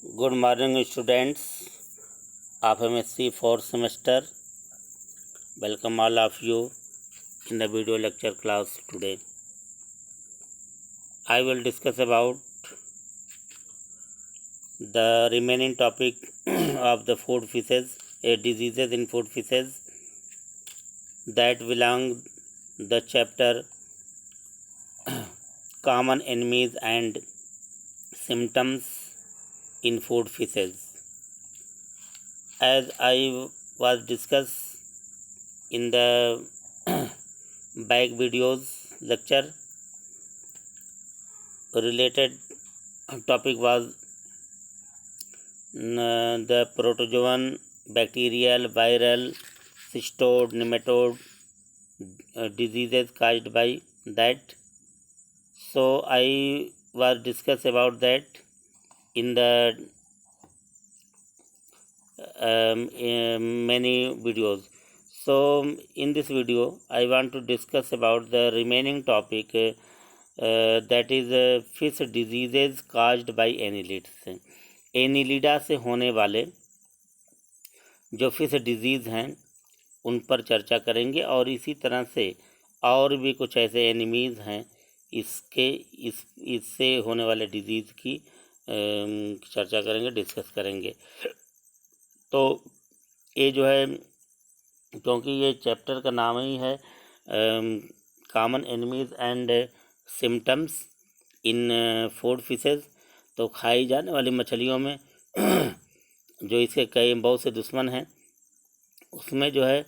Good morning, students of MSc 4th semester. Welcome all of you in the video lecture class today. I will discuss about the remaining topic of the food fishes, diseases in food fishes, that belong the chapter common enemies and symptoms in food fishes. As I was discussed in the back videos lecture, related topic was the protozoan, bacterial, viral, cystode, nematode diseases caused by that. So I was discuss about that in the many videos. So in this video I want to discuss about the remaining topic that is fish diseases caused by annelids. Annelida से होने वाले जो fish disease हैं उन पर चर्चा करेंगे और इसी तरह से और भी कुछ ऐसे एनिमीज़ हैं इससे होने वाले डिजीज़ की चर्चा करेंगे, डिस्कस करेंगे. तो ये जो है, क्योंकि ये चैप्टर का नाम ही है common enemies and symptoms in food fishes, तो खाई जाने वाली मछलियों में जो इसके बहुत से दुश्मन हैं, उसमें जो है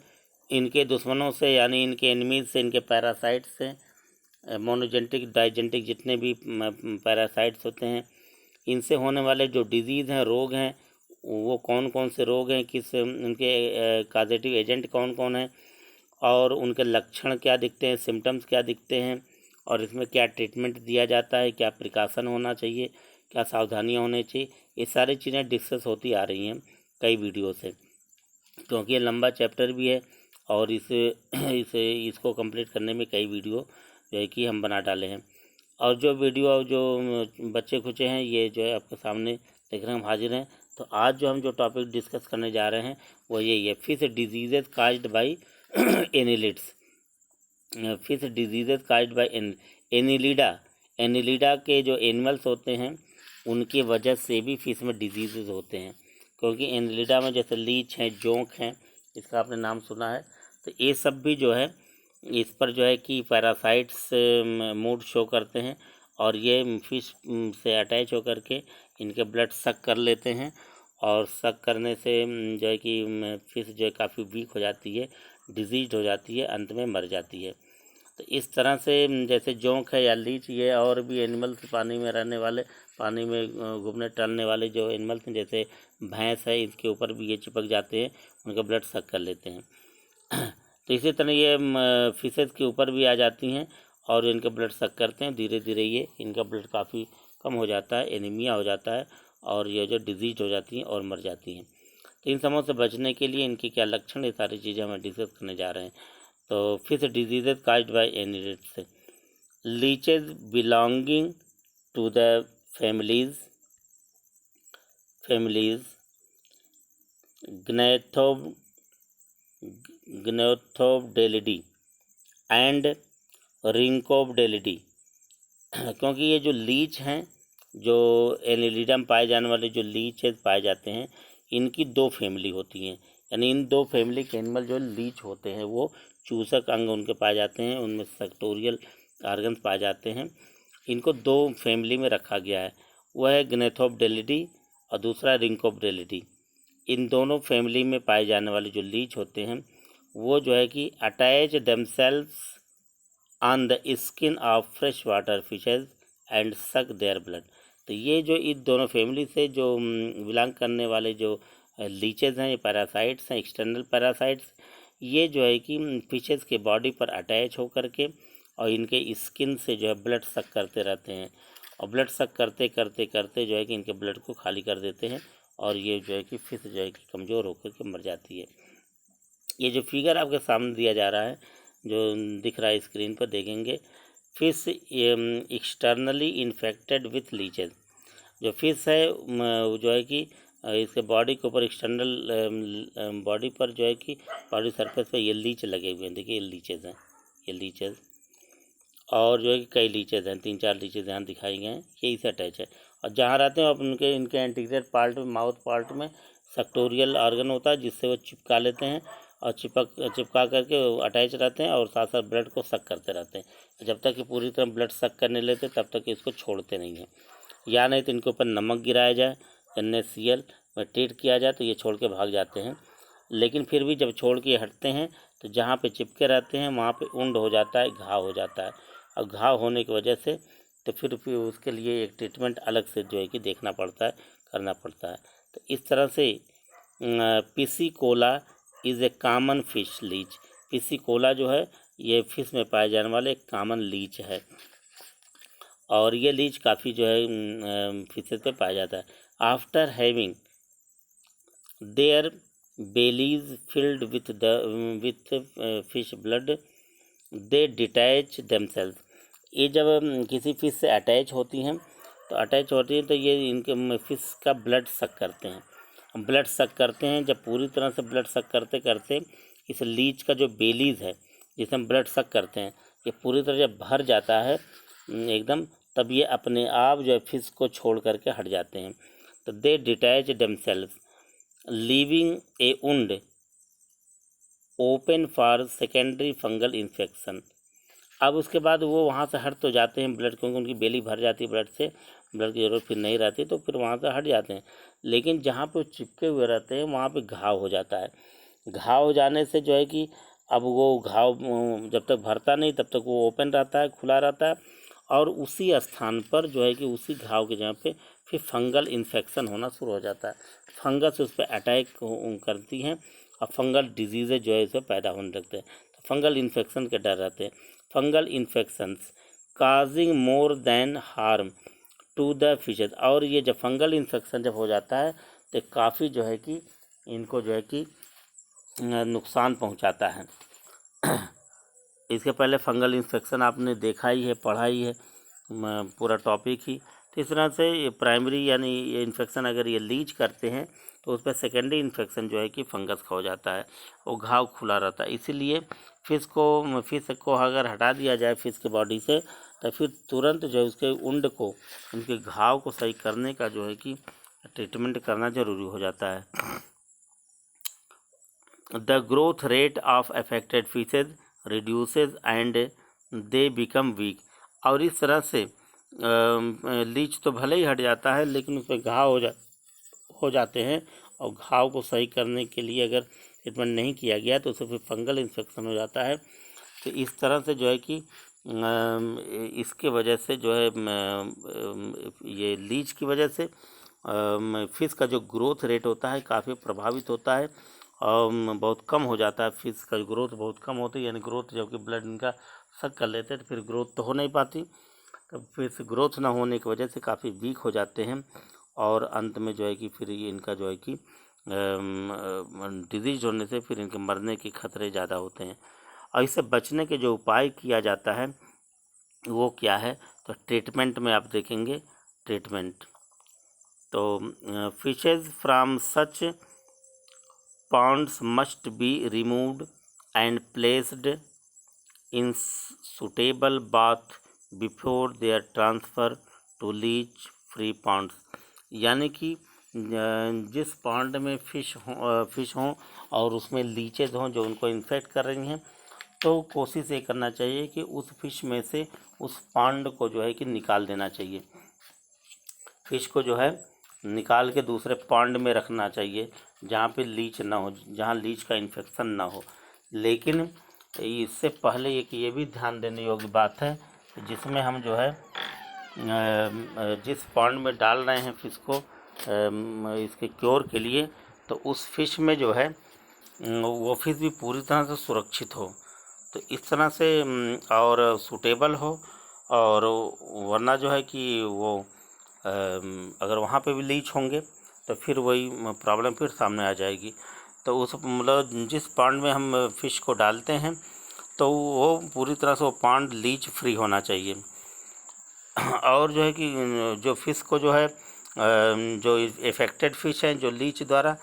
इनके दुश्मनों से यानी इनके एनिमीज़ से, इनके पैरासाइट्स से, मोनोजेनेटिक डाइजेनेटिक जितने भी पैरासाइट्स होते हैं, इनसे होने वाले जो डिजीज़ हैं, रोग हैं, वो कौन कौन से रोग हैं, किस उनके काजेटिव एजेंट कौन कौन हैं और उनके लक्षण क्या दिखते हैं, सिम्टम्स क्या दिखते हैं और इसमें क्या ट्रीटमेंट दिया जाता है, क्या प्रिकॉशन होना चाहिए, क्या सावधानियाँ होनी चाहिए, ये सारी चीज़ें डिस्कस होती आ रही हैं कई वीडियो से. क्योंकि ये लंबा चैप्टर भी है और इसको कंप्लीट करने में कई वीडियो जो है कि हम बना डाले हैं. और जो वीडियो जो बच्चे खुचे हैं ये जो है आपके सामने देख रहे हैं, हम हाजिर हैं. तो आज जो हम जो टॉपिक डिस्कस करने जा रहे हैं वो यही है, fish diseases caused by annelids. Fish diseases caused by Annelida के जो एनिमल्स होते हैं उनकी वजह से भी फिश में डिजीजेज होते हैं. क्योंकि एनिलिडा में जैसे लीच हैं, जोंक हैं, इसका आपने नाम सुना है, तो ये सब भी जो है इस पर जो है कि पैरासाइट्स मूड शो करते हैं और ये फिश से अटैच होकर के इनके ब्लड सक कर लेते हैं और सक करने से जो है कि फिश जो है काफ़ी वीक हो जाती है, डिजीज हो जाती है, अंत में मर जाती है. तो इस तरह से जैसे जोंक है या लीच, ये और भी एनिमल्स पानी में रहने वाले, पानी में घूमने टहलने वाले जो एनिमल्स हैं, जैसे भैंस है, इसके ऊपर भी ये चिपक जाते हैं, उनका ब्लड सक कर लेते हैं. तो इसी तरह ये फिशेज़ के ऊपर भी आ जाती हैं और इनके ब्लड सक करते हैं. धीरे धीरे ये इनका ब्लड काफ़ी कम हो जाता है, एनीमिया हो जाता है और ये जो डिजीज हो जाती हैं और मर जाती हैं. तो इन समों से बचने के लिए इनके क्या लक्षण, ये सारी चीज़ें हम डिस्कस करने जा रहे हैं. तो fish diseases caused by annelids. Leeches belonging to the families gnathobdellidae and rhynchobdellidae. क्योंकि ये जो लीच हैं, जो एनिलिडा में पाए जाने वाले जो लीच पाए जाते हैं, इनकी दो फैमिली होती हैं. यानी इन दो फैमिली के एनिमल जो लीच होते हैं वो चूसक अंग उनके पाए जाते हैं, उनमें सेक्टोरियल ऑर्गन्स पाए जाते हैं. इनको दो फैमिली में रखा गया है, वह है ग्नैथोबडेलिडी और दूसरा रिंकोबडेलिडी. इन दोनों फैमिली में पाए जाने वाले जो लीच होते हैं वो जो है कि attach themselves on the skin of fresh water fishes and सक देयर ब्लड. तो ये जो इन दोनों फैमिली से जो बिलोंग करने वाले जो लीचेज हैं, ये पैरासाइट्स हैं, एक्सटर्नल पैरासाइट्स, ये जो है कि फिशेज़ के बॉडी पर अटैच होकर के और इनके स्किन से जो है ब्लड सक करते रहते हैं और ब्लड सक करते करते करते जो है कि इनके ब्लड को खाली कर देते हैं और ये जो है कि फिश जो है कि कमज़ोर होकर के मर जाती है. ये जो फिगर आपके सामने दिया जा रहा है, जो दिख रहा है स्क्रीन पर, देखेंगे fish externally infected with leeches. जो फिश है वो जो है कि इसके बॉडी के ऊपर एक्सटर्नल बॉडी पर जो है कि बॉडी सरफेस पर ये लीच लगे हुए हैं। देखिए ये लीचेज हैं, ये लीचेज, और जो है कि कई लीचेज हैं, 3-4 लीचेज यहाँ दिखाई गए हैं, ये इसे अटैच है। और जहाँ रहते हैं उनके इनके एंटीरियर पार्ट में, माउथ पार्ट में सेक्टोरियल ऑर्गन होता है, जिससे वो चिपका लेते हैं और चिपका करके अटैच रहते हैं और साथ साथ ब्लड को सक करते रहते हैं। जब तक कि पूरी तरह ब्लड सक करने लेते तब तक इसको छोड़ते नहीं हैं। या नहीं तो इनके ऊपर नमक गिराया जाए, NaCl में ट्रीट किया जाए तो ये छोड़ के भाग जाते हैं। लेकिन फिर भी जब छोड़ के हटते हैं तो जहाँ पे चिपके रहते हैं वहाँ पे उंड हो जाता है, घाव हो जाता है। और घाव होने की वजह से तो फिर उसके लिए एक ट्रीटमेंट अलग से जो है कि देखना पड़ता है, करना पड़ता है। तो इस तरह से piscicola is a common fish leech. Piscicola जो है ये फिश में पाए जाने वाले एक कॉमन लीच है, और ये लीच काफ़ी जो है फिशेज पे पाया जाता है। After having their bellies filled with fish blood they detach themselves. ये जब किसी फिश से अटैच होती हैं तो ये इनके फिश का ब्लड सक करते हैं। ब्लड सक करते हैं, जब पूरी तरह से ब्लड सक करते करते इस लीच का जो बेलीज है जिसमें ब्लड सक करते हैं, ये पूरी तरह जब भर जाता है एकदम, तब ये अपने आप जो है फिश को छोड़ करके हट जाते हैं। तो they detach themselves leaving a wound open for secondary fungal infection. अब उसके बाद वो वहाँ से हट तो जाते हैं ब्लड, क्योंकि उनकी बेली भर जाती है ब्लड से, ब्लड की ज़रूरत फिर नहीं रहती, तो फिर वहाँ से हट जाते हैं। लेकिन जहाँ पे चिपके हुए रहते हैं वहाँ पे घाव हो जाता है। घाव हो जाने से जो है कि अब वो घाव जब तक भरता नहीं तब तक वो ओपन रहता है, खुला रहता है, और उसी स्थान पर जो है कि उसी घाव के जगह पे फिर फंगल इन्फेक्शन होना शुरू हो जाता है। फंगस उस पर अटैक करती हैं और फंगल डिजीज़ेज जो है इसे पैदा होने लगते हैं। तो फंगल इन्फेक्शन के डर रहते हैं। Fungal infections causing more than harm to the fishes. और ये जब फंगल इन्फेक्शन जब हो जाता है तो काफ़ी जो है कि इनको जो है कि नुकसान पहुंचाता है। इसके पहले फंगल इन्फेक्शन आपने देखा ही है, पढ़ा ही है, पूरा टॉपिक ही। तो इस तरह से ये प्राइमरी यानी ये इन्फेक्शन अगर ये लीच करते हैं तो उस पर सेकेंडरी इन्फेक्शन जो है कि फंगस का हो जाता है, वो घाव खुला रहता है। इसीलिए फिश को अगर हटा दिया जाए फिश के बॉडी से तो फिर तुरंत जो है उसके उंड को, उनके घाव को सही करने का जो है कि ट्रीटमेंट करना ज़रूरी हो जाता है। The growth rate of affected fishes reduces and they become weak. और इस तरह से लीच तो भले ही हट जाता है लेकिन उस पर घाव हो जाते हैं, और घाव को सही करने के लिए अगर ट्रीटमेंट नहीं किया गया तो उसे फिर फंगल इन्फेक्शन हो जाता है। तो इस तरह से जो है कि इसके वजह से जो है ये लीच की वजह से फिश का जो ग्रोथ रेट होता है काफ़ी प्रभावित होता है, और बहुत कम हो जाता है। फिश का ग्रोथ बहुत कम होती है, यानी ग्रोथ जबकि ब्लड इनका सक कर लेते हैं तो फिर ग्रोथ तो हो नहीं पाती। तब फिर से ग्रोथ ना होने की वजह से काफ़ी वीक हो जाते हैं, और अंत में जो है कि फिर ये इनका जो है कि डिजीज होने से फिर इनके मरने के खतरे ज़्यादा होते हैं। और इससे बचने के जो उपाय किया जाता है वो क्या है, तो ट्रीटमेंट में आप देखेंगे। ट्रीटमेंट तो fishes from such ponds must be removed and placed in suitable bath before their transfer to leech free ponds। यानी कि जिस पॉन्ड में फिश हों और उसमें लीचेज हों जो उनको इन्फेक्ट कर रही हैं, तो कोशिश ये करना चाहिए कि उस फिश में से उस पॉन्ड को जो है कि निकाल देना चाहिए। फिश को जो है निकाल के दूसरे पॉन्ड में रखना चाहिए जहाँ पे लीच ना हो, जहाँ लीच का इन्फेक्शन ना हो। लेकिन इससे पहले ये भी ध्यान देने योग्य बात है कि जिसमें हम जो है जिस पॉन्ड में डाल रहे हैं फिश को इसके क्योर के लिए, तो उस फिश में जो है वो फिश भी पूरी तरह से सुरक्षित हो, तो इस तरह से और सूटेबल हो। और वरना जो है कि वो अगर वहाँ पे भी लीच होंगे तो फिर वही प्रॉब्लम फिर सामने आ जाएगी। तो उस मतलब जिस पॉन्ड में हम फिश को डालते हैं तो वो पूरी तरह से वो पॉन्ड लीच फ्री होना चाहिए। और जो है कि जो फिश को जो है जो इफ़ेक्टेड फिश हैं जो लीच द्वारा,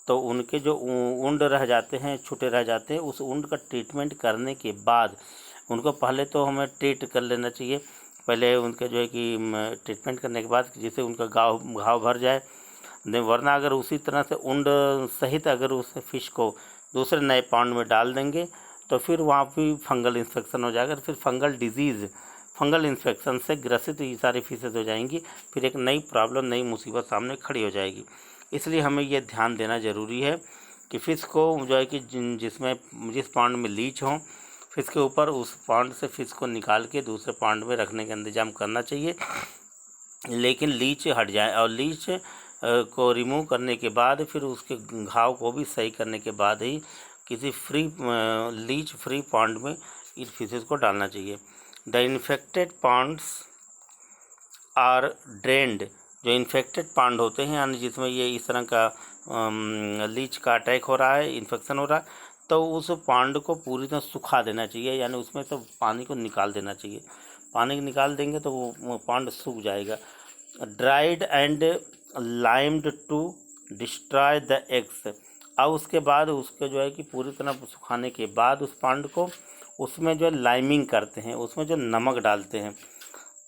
तो उनके जो उंड रह जाते हैं, छूटे रह जाते हैं, उस उंड का ट्रीटमेंट करने के बाद उनको पहले तो हमें ट्रीट कर लेना चाहिए। पहले उनके जो है कि ट्रीटमेंट करने के बाद जिससे उनका घाव भर जाए, नहीं वरना अगर उसी तरह से उंड सहित अगर उस फिश को दूसरे नए पॉन्ड में डाल देंगे तो फिर वहाँ भी फंगल इन्फेक्शन हो जाएगा, फिर फंगल इन्फेक्शन से ग्रसित ये सारी फिशेज हो जाएंगी, फिर एक नई प्रॉब्लम, नई मुसीबत सामने खड़ी हो जाएगी। इसलिए हमें ये ध्यान देना ज़रूरी है कि फ़िश को जो है कि जिस पॉन्ड में लीच हों, फिश के ऊपर उस पॉन्ड से फिश को निकाल के दूसरे पॉन्ड में रखने का इंतज़ाम करना चाहिए। लेकिन लीच हट जाए और लीच को रिमूव करने के बाद फिर उसके घाव को भी सही करने के बाद ही किसी लीच फ्री पॉन्ड में इन फिशेज़ को डालना चाहिए। The infected ponds are drained. जो इन्फेक्टेड पॉन्ड होते हैं यानी जिसमें ये इस तरह का लीच का अटैक हो रहा है, इन्फेक्शन हो रहा है, तो उस पॉन्ड को पूरी तरह सुखा देना चाहिए, यानी उसमें से पानी को निकाल देना चाहिए। पानी को निकाल देंगे तो वो पॉन्ड सूख जाएगा। Dried and limed to destroy the eggs. अब उसके बाद उसके जो है कि पूरी तरह सुखाने के बाद उस पॉन्ड को उसमें जो है लाइमिंग करते हैं, उसमें जो नमक डालते हैं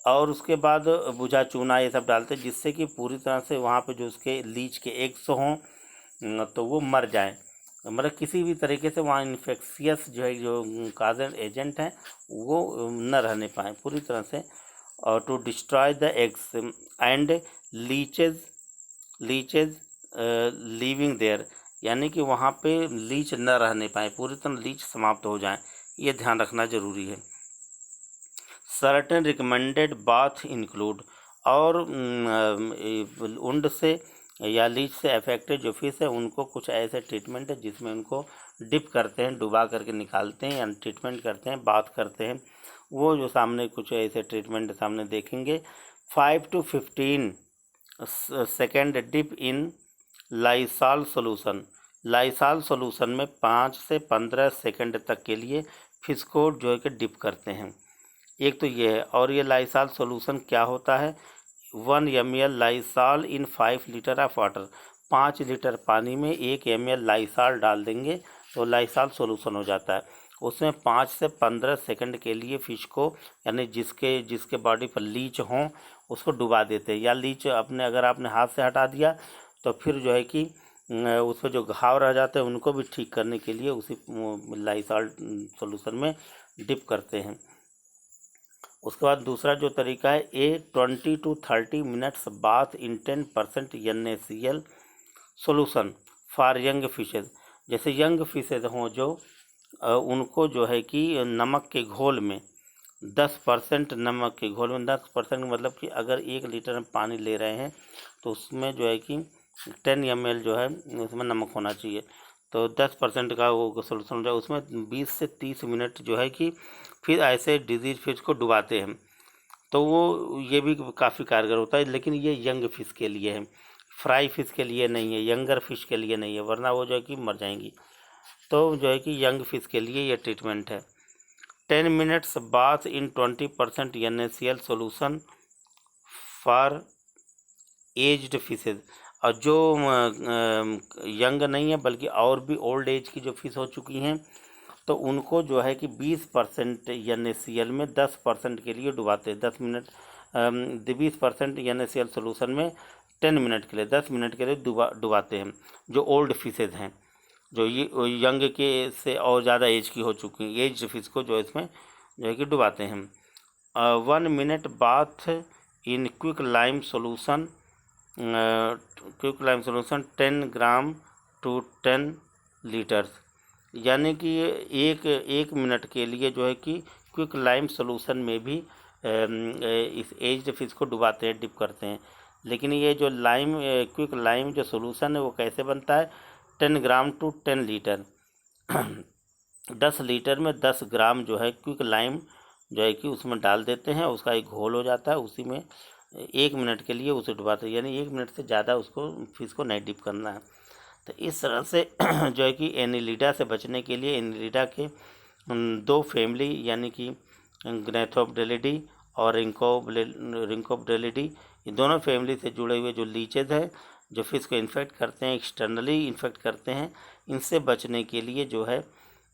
और उसके बाद बुझा चूना ये सब डालते हैं, जिससे कि पूरी तरह से वहाँ पे जो उसके लीच के एग्स हों तो वो मर जाएं, मतलब किसी भी तरीके से वहाँ इन्फेक्शियस जो है जो काजन एजेंट हैं वो न रहने पाएँ पूरी तरह से। और to destroy the eggs and leeches leaving there, यानी कि वहाँ पे लीच न रहने पाए, पूरी तरह लीच समाप्त हो जाएं, ये ध्यान रखना ज़रूरी है। सर्टेन रिकमेंडेड बाथ इंक्लूड, और उंड से या लीच से अफेक्टेड जो फिश है उनको कुछ ऐसे ट्रीटमेंट है जिसमें उनको डिप करते हैं, डुबा करके निकालते हैं, यानी ट्रीटमेंट करते हैं, बात करते हैं, वो जो सामने कुछ ऐसे ट्रीटमेंट सामने देखेंगे। 5 to 15 second dip in Lysol solution. Lysol solution में 5 से 15 सेकेंड तक के लिए फिश को जो है कि डिप करते हैं। एक तो ये है, और ये लाइसाल सोल्यूशन क्या होता है, 1 ml Lysol in 5 litre of water. 5 litre पानी में 1 ml लाइसाल डाल देंगे तो लाइसाल सोल्यूशन हो जाता है। उसमें 5 से 15 सेकंड के लिए फ़िश को, यानी जिसके बॉडी पर लीच हों उसको डुबा देते हैं, या लीच अगर आपने हाथ से हटा दिया तो फिर जो है कि उस पर जो घाव रह जाते हैं उनको भी ठीक करने के लिए उसी लाइसाल सोल्यूशन में डिप करते हैं। उसके बाद दूसरा जो तरीका है, 20 to 30 minutes bath in 10% NaCl solution for young fishes. जैसे यंग फिशेज हों जो उनको जो है कि नमक के घोल में 10% नमक के घोल में 10% मतलब कि अगर 1 लीटर में पानी ले रहे हैं तो उसमें जो है कि 10 ml जो है उसमें नमक होना चाहिए, तो 10% का वो सोल्यूशन हो जाए। उसमें 20 से 30 मिनट जो है कि फिर ऐसे डिजीज फिश को डुबाते हैं, तो वो ये भी काफ़ी कारगर होता है, लेकिन ये यंग फिश के लिए है, फ्राई फिश के लिए नहीं है, यंगर फिश के लिए नहीं है, वरना वो जो है कि मर जाएंगी। तो जो है कि यंग फिश के लिए ये ट्रीटमेंट है। 10 minutes bath in 20% NaCl solution for aged fishes. और जो यंग नहीं है बल्कि और भी ओल्ड एज की जो फिश हो चुकी हैं तो उनको जो है कि 20% NaCl में 10% के लिए डुबाते हैं, 10 मिनट 20% NaCl सोल्यूशन में 10 मिनट के लिए 10 मिनट के लिए डुबाते हैं, जो ओल्ड फिशेज हैं, जो ये यंग के से और ज़्यादा एज की हो चुकी हैं, एज फिश को जो इसमें जो है कि डुबाते हैं। 1 minute bath in quick lime solution 10 gram to 10 litres, यानी कि एक मिनट के लिए जो है कि क्विक लाइम सोल्यूशन में भी इस एज्ड फिश को डुबाते हैं, डिप करते हैं। लेकिन ये जो क्विक लाइम जो सोल्यूशन है वो कैसे बनता है, 10 ग्राम टू 10 लीटर 10 लीटर में 10 ग्राम जो है क्विक लाइम जो है कि उसमें डाल देते हैं, उसका एक घोल हो जाता है, उसी में 1 मिनट के लिए उसे डुबाते हैं, यानी 1 मिनट से ज़्यादा उसको फिश को नहीं डिप करना है। तो इस तरह से जो है कि एनिलिडा से बचने के लिए एनिलिडा के 2 फैमिली यानी कि ग्नैथोब्डेलिडी और रिंकोब्डेलिडी ये दोनों फैमिली से जुड़े हुए जो लीचेज है जो फिश को इन्फेक्ट करते हैं, एक्सटर्नली इन्फेक्ट करते हैं, इनसे बचने के लिए जो है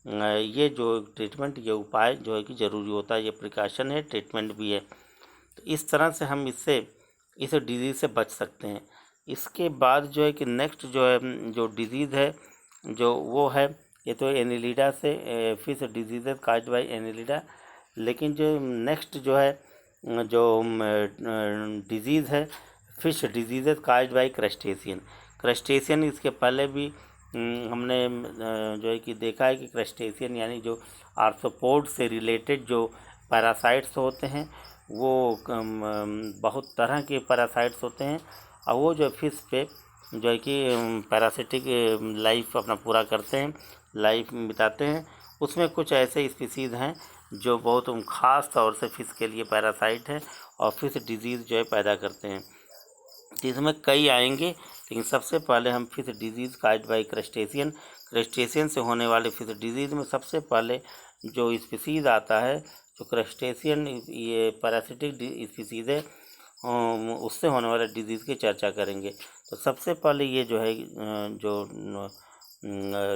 ये जो ट्रीटमेंट, ये उपाय जो है कि ज़रूरी होता है। ये प्रिकॉशन है, ट्रीटमेंट भी है। तो इस तरह से हम इस डिजीज़ से बच सकते हैं। इसके बाद जो है कि नेक्स्ट जो है जो डिजीज़ है जो वो है, ये तो एनिलिडा से fish disease caused by Annelida. लेकिन जो नेक्स्ट जो है जो डिजीज़ है fish disease caused by crustacean. Crustacean इसके पहले भी हमने जो है कि देखा है कि क्रस्टेशियन यानी जो आर्थ्रोपोड से रिलेटेड जो पैरासाइट्स होते हैं वो बहुत तरह के पैरासाइट्स होते हैं, और वो जो फिश पे जो है कि पैरासिटिक लाइफ अपना पूरा करते हैं, लाइफ बिताते हैं। उसमें कुछ ऐसे स्पीसीज़ हैं जो बहुत ख़ास तौर से फिश के लिए पैरासाइट है और फिश डिजीज़ जो है पैदा करते हैं। इसमें कई आएंगे, लेकिन सबसे पहले हम fish disease caused by crustacean, crustacean से होने वाले फिश डिजीज़ में सबसे पहले जो स्पीसीज़ आता है जो क्रस्टेशियन ये पैरासिटिक स्पीसीज़ है, उससे होने वाले डिजीज़ की चर्चा करेंगे। तो सबसे पहले ये जो है जो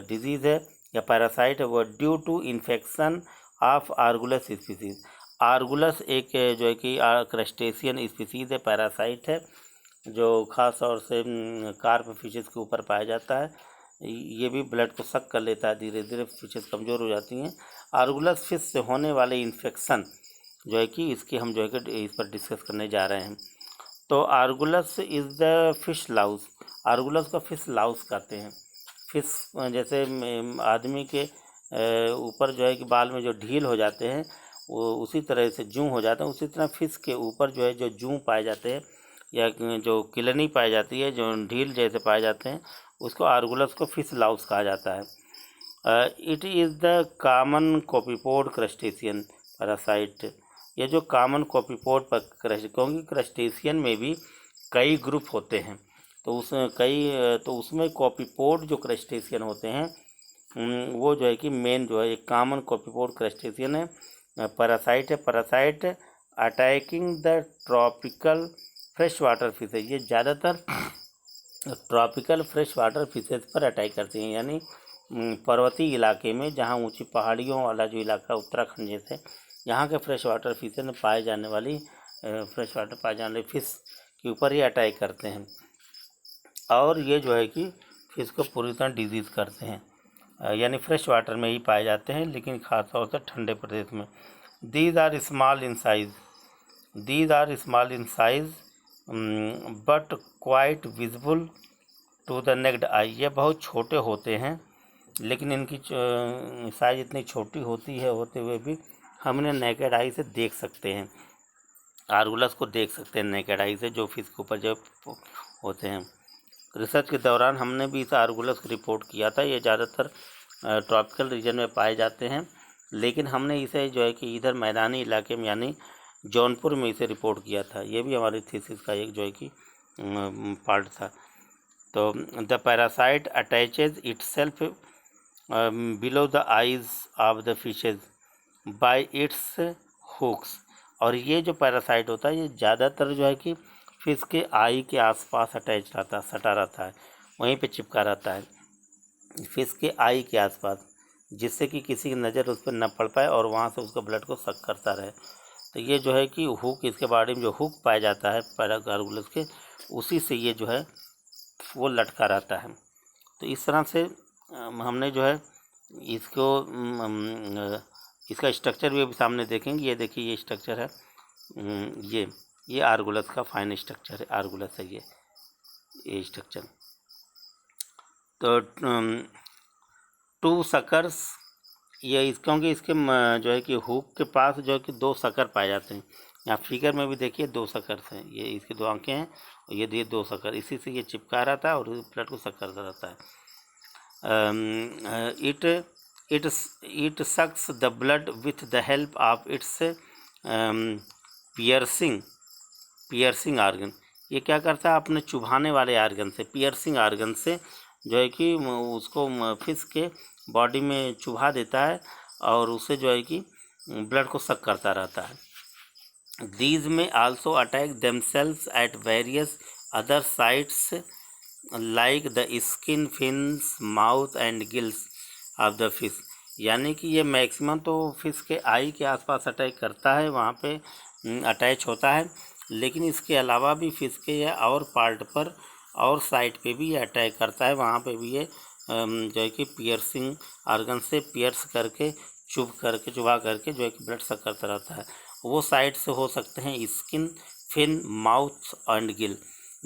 डिजीज़ है या पैरासाइट है वो due to infection of argulus species. Argulus एक जो है कि क्रस्टेशियन स्पीसीज़ है, पैरासाइट है जो ख़ास तौर से कार्प फिशेस के ऊपर पाया जाता है। ये भी ब्लड को सक कर लेता है, धीरे धीरे फिशेस कमज़ोर हो जाती हैं। आर्गुलस फिश से होने वाले इन्फेक्शन जो है कि इसकी हम जो है कि इस पर डिस्कस करने जा रहे हैं। तो आर्गुलस इज़ द फिश लाउस। आर्गुलस का फिश लाउस कहते हैं। फिश जैसे आदमी के ऊपर जो है कि बाल में जो ढील हो जाते हैं वो उसी तरह से जूं हो जाते हैं, उसी तरह फिश के ऊपर जो है जो जूं पाए जाते हैं या जो किलनी पाई जाती है, जो ढील जैसे पाए जाते हैं, उसको आर्गुलस को फिश लाउस कहा जाता है। It is the common copepod crustacean parasite. ये जो कॉमन कॉपीपोड पर क्योंकि क्रस्टेशियन में भी कई ग्रुप होते हैं, तो उसमें कॉपीपोड जो क्रस्टेशियन होते हैं वो जो है कि मेन जो है एक कॉमन कॉपीपोड क्रस्टेशियन है, पैरासाइट है। Parasite attacking the tropical fresh water fishes. ये ज़्यादातर ट्रॉपिकल फ्रेश वाटर फिशेज पर अटैक करती हैं, यानी पर्वतीय इलाके में जहाँ ऊंची पहाड़ियों वाला जो इलाका उत्तराखंड जैसे यहाँ के फ्रेश वाटर फिशेज में पाए जाने वाली फिश के ऊपर ही अटैक करते हैं, और ये जो है कि फिश को पूरी तरह डिजीज़ करते हैं, यानी फ्रेश वाटर में ही पाए जाते हैं, लेकिन खास तौर से ठंडे प्रदेश में। These are small in size but quite visible to the naked eye. ये बहुत छोटे होते हैं, लेकिन इनकी साइज इतनी छोटी होती है होते हुए भी हम इन्हें नेकेड आई से देख सकते हैं। आर्गुलस को देख सकते हैं नेकेड आई से, जो फिश के ऊपर जो होते हैं। रिसर्च के दौरान हमने भी इस आर्गुलस को रिपोर्ट किया था। ये ज़्यादातर ट्रॉपिकल रीजन में पाए जाते हैं, लेकिन हमने इसे जो है कि इधर मैदानी इलाके में यानी जौनपुर में इसे रिपोर्ट किया था। ये भी हमारी थीसिस का एक जो है कि पार्ट था। तो the parasite attaches itself below the eyes of the fishes by its hooks. और ये जो पैरासाइट होता है ये ज़्यादातर जो है कि फिश के आई के आसपास अटैच रहता है, सटा रहता है, वहीं पे चिपका रहता है फिश के आई के आसपास, जिससे कि किसी की नज़र उस पर न पड़ पाए और वहाँ से उसका ब्लड को सक करता रहे। तो ये जो है कि हुक, इसके बॉडी में जो हुक पाया जाता है पैरासाइट के, उसी से ये जो है वो लटका रहता है। तो इस तरह से हमने जो है इसको इसका स्ट्रक्चर भी अभी सामने देखेंगे। ये देखिए ये स्ट्रक्चर है, ये आर्गुलस का फाइन स्ट्रक्चर है, आर्गुलस है ये स्ट्रक्चर। तो टू सकर्स, ये क्योंकि इसके जो है कि हुक के पास जो है कि 2 सकर पाए जाते हैं। यहाँ फिगर में भी देखिए 2 सकर्स हैं, ये इसकी 2 आंखें हैं और ये 2 सकर, इसी से ये चिपका रहता है और ब्लड को सक करता रहता है। It sucks the blood with the help of its piercing organ. ये क्या करता है अपने चुभाने वाले आर्गन से, पियर्सिंग आर्गन से जो है कि उसको फिश के बॉडी में चुभा देता है और उससे जो है कि ब्लड को सक करता रहता है। These may also attack themselves at various other sites like the skin, fins, mouth and gills of the fish। यानी कि ये मैक्सिमम तो फिश के आई के आसपास अटैक करता है, वहाँ पे अटैच होता है, लेकिन इसके अलावा भी फिश के या और पार्ट पर और साइड पे भी ये अटैक करता है। वहाँ पे भी ये जो है कि पियर्सिंग आर्गन से पियर्स करके चुभा करके जो है कि ब्लड सक करता रहता है। वो साइड से हो सकते हैं skin, fin, mouth and gill.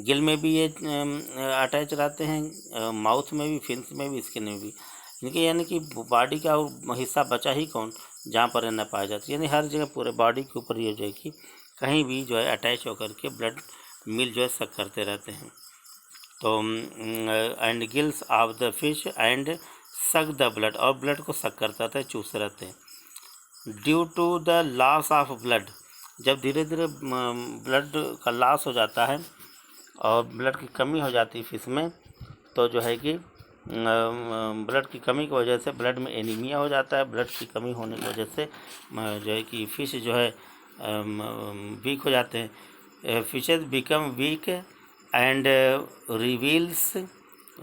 Gill में भी ये अटैच रहते हैं, माउथ में भी, फिन्स में भी, स्किन में भी। इनके यानी कि बॉडी का हिस्सा बचा ही कौन जहाँ पर न पाया जाता, यानी हर जगह पूरे बॉडी के ऊपर ये जो है कि कहीं भी जो है अटैच होकर के ब्लड मिल जो है सक करते रहते हैं। तो and gills of the fish and suck the blood, और ब्लड को सक करता रहता है, चूसते रहते हैं। Due to the loss of blood, जब धीरे धीरे ब्लड का लॉस हो जाता है और ब्लड की कमी हो जाती है फिश में, तो जो है कि ब्लड की कमी की वजह से ब्लड में एनीमिया हो जाता है। ब्लड की कमी होने की वजह से जो है कि फिश जो है वीक हो जाते हैं। Fishes become weak and reveals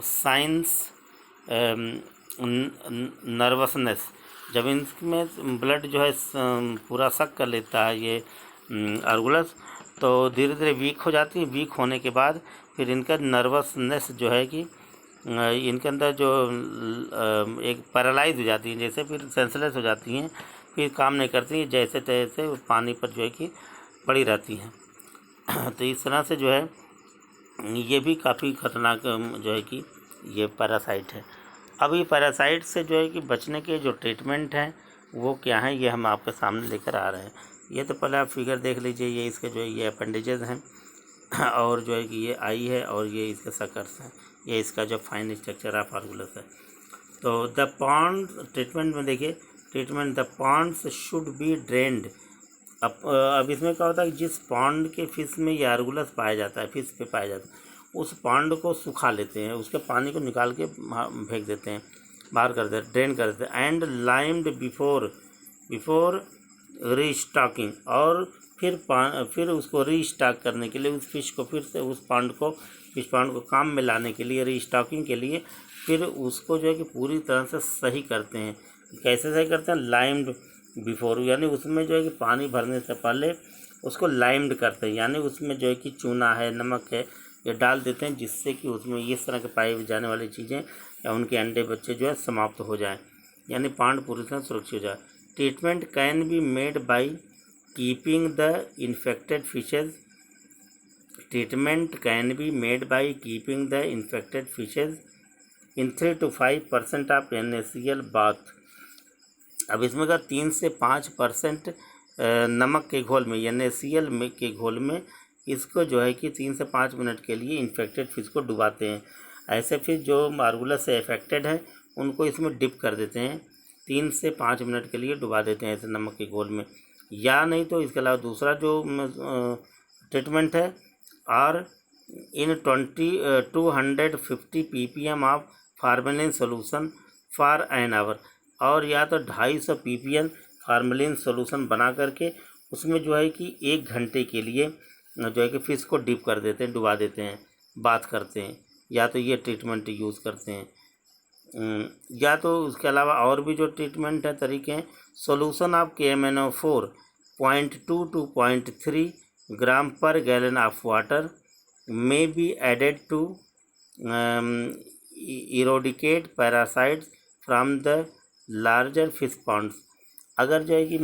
science nervousness, जब इनमें ब्लड जो है पूरा सक कर लेता है ये आर्गुलस, तो धीरे धीरे वीक हो जाती है। वीक होने के बाद फिर इनका नर्वसनेस जो है कि इनके अंदर जो एक पैरालाइज हो जाती है, जैसे फिर सेंसलेस हो जाती हैं, फिर काम नहीं करती हैं, जैसे तैसे पानी पर जो है कि पड़ी रहती हैं। तो इस तरह से जो है ये भी काफ़ी खतरनाक जो है कि ये पैरासाइट है। अब ये पैरासाइट से जो है कि बचने के जो ट्रीटमेंट हैं वो क्या हैं, ये हम आपके सामने लेकर आ रहे हैं। ये तो पहले आप फिगर देख लीजिए, ये इसके जो है ये अपेंडेजेस हैं और जो है कि ये आई है और ये इसके सकर्स हैं, ये इसका जो फाइन स्ट्रक्चर ऑफ आर्गुलस है। तो द पॉन्ड ट्रीटमेंट में देखिए, treatment the ponds should be drained. अब इसमें क्या होता है कि जिस पॉन्ड के फिश में ये आर्गुलस पाया जाता है, फिश पे पाया जाता है, उस पॉन्ड को सुखा लेते हैं, उसके पानी को निकाल के फेंक देते हैं, बाहर कर देते हैं, ड्रेन कर देते हैं। एंड लाइम्ड बिफोर रीस्टॉकिंग, और फिर उसको रीस्टॉक करने के लिए उस फिश को फिर से उस फिश पॉन्ड को काम में लाने के लिए, रीस्टॉकिंग के लिए फिर उसको जो है कि पूरी तरह से सही करते हैं। कैसे सही करते हैं? लाइम्ड बिफोर, यानी उसमें जो है कि पानी भरने से पहले उसको लाइम्ड करते हैं, यानी उसमें जो है कि चूना है, नमक है, ये डाल देते हैं, जिससे कि उसमें इस तरह के पाई जाने वाली चीज़ें या उनके अंडे बच्चे जो है समाप्त हो जाएं, यानी पॉन्ड पूरी तरह सुरक्षित हो जाए। Treatment can be made by keeping the infected fishes. Treatment can be made by keeping the infected fishes in 3 to 5% of NaCl bath. अब इसमें का 3 से 5% नमक के घोल में, NaCl में के घोल में इसको जो है कि 3 से 5 मिनट के लिए इन्फेक्टेड फिश को डुबाते हैं। ऐसे फिश जो आर्गुलस से अफेक्टेड है उनको इसमें डिप कर देते हैं, 3 से 5 मिनट के लिए डुबा देते हैं ऐसे नमक के घोल में। या नहीं तो इसके अलावा दूसरा जो ट्रीटमेंट है, और इन 250 ppm of formalin solution for an hour, और या तो 250 ppm फार्मेलिन सोल्यूशन बना करके उसमें जो है कि 1 घंटे के लिए जो है कि फ़िश को डिप कर देते हैं, डुबा देते हैं, बात करते हैं, या तो ये ट्रीटमेंट यूज़ करते हैं। या तो उसके अलावा और भी जो ट्रीटमेंट है तरीके हैं, सोल्यूशन ऑफ KMNO4 0.2 to 0.3 ग्राम पर gallon of water may be added to eradicate parasites from the larger fish ponds। अगर जो है कि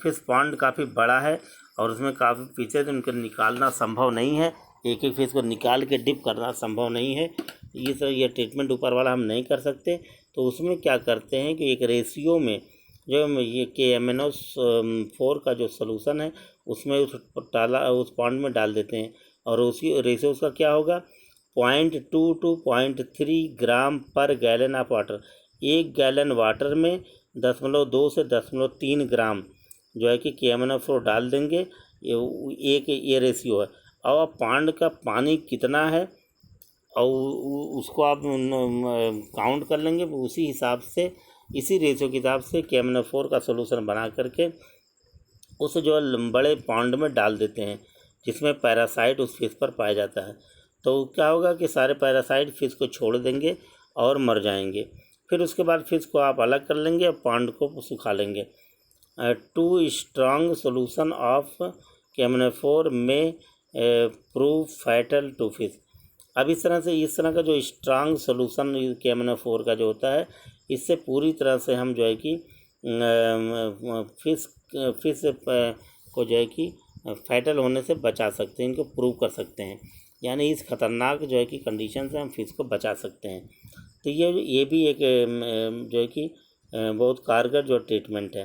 फिश पॉन्ड काफ़ी बड़ा है और उसमें काफ़ी फिशेज, उनको निकालना संभव नहीं है, एक एक फिश को निकाल के डिप करना संभव नहीं है, ये ट्रीटमेंट ऊपर वाला हम नहीं कर सकते, तो उसमें क्या करते हैं कि एक रेशियो में जो ये KMNO4 का जो सलूशन है उसमें उस पॉन्ड में डाल देते हैं, और उसी रेशियो उसका क्या होगा, 0.2 to 0.3 ग्राम पर gallon of water. 1 gallon water में 0.2 से 0.3 ग्राम जो है कि KMNO4 डाल देंगे, ये रेशियो है। और पॉन्ड का पानी कितना है और उसको आप काउंट कर लेंगे, उसी हिसाब से, इसी रेशियो के हिसाब से KMNO4 का सोल्यूशन बना करके उसे जो है बड़े पॉन्ड में डाल देते हैं जिसमें पैरासाइट उस फिश पर पाया जाता है। तो क्या होगा कि सारे पैरासाइट फिश को छोड़ देंगे और मर जाएंगे। फिर उसके बाद फिश को आप अलग कर लेंगे और पॉन्ड को सुखा लेंगे। टू स्ट्रॉन्ग सोल्यूशन ऑफ केमनेफोर में प्रूव फैटल टू फिश। अब इस तरह का जो स्ट्रांग सोल्यूशन केमनेफोर का जो होता है, इससे पूरी तरह से हम जो है कि फिश को जो है कि फैटल होने से बचा सकते हैं, इनको प्रूव कर सकते हैं। यानी इस खतरनाक जो है कि कंडीशन से हम फिश को बचा सकते हैं। तो ये भी एक जो है कि बहुत कारगर जो ट्रीटमेंट है।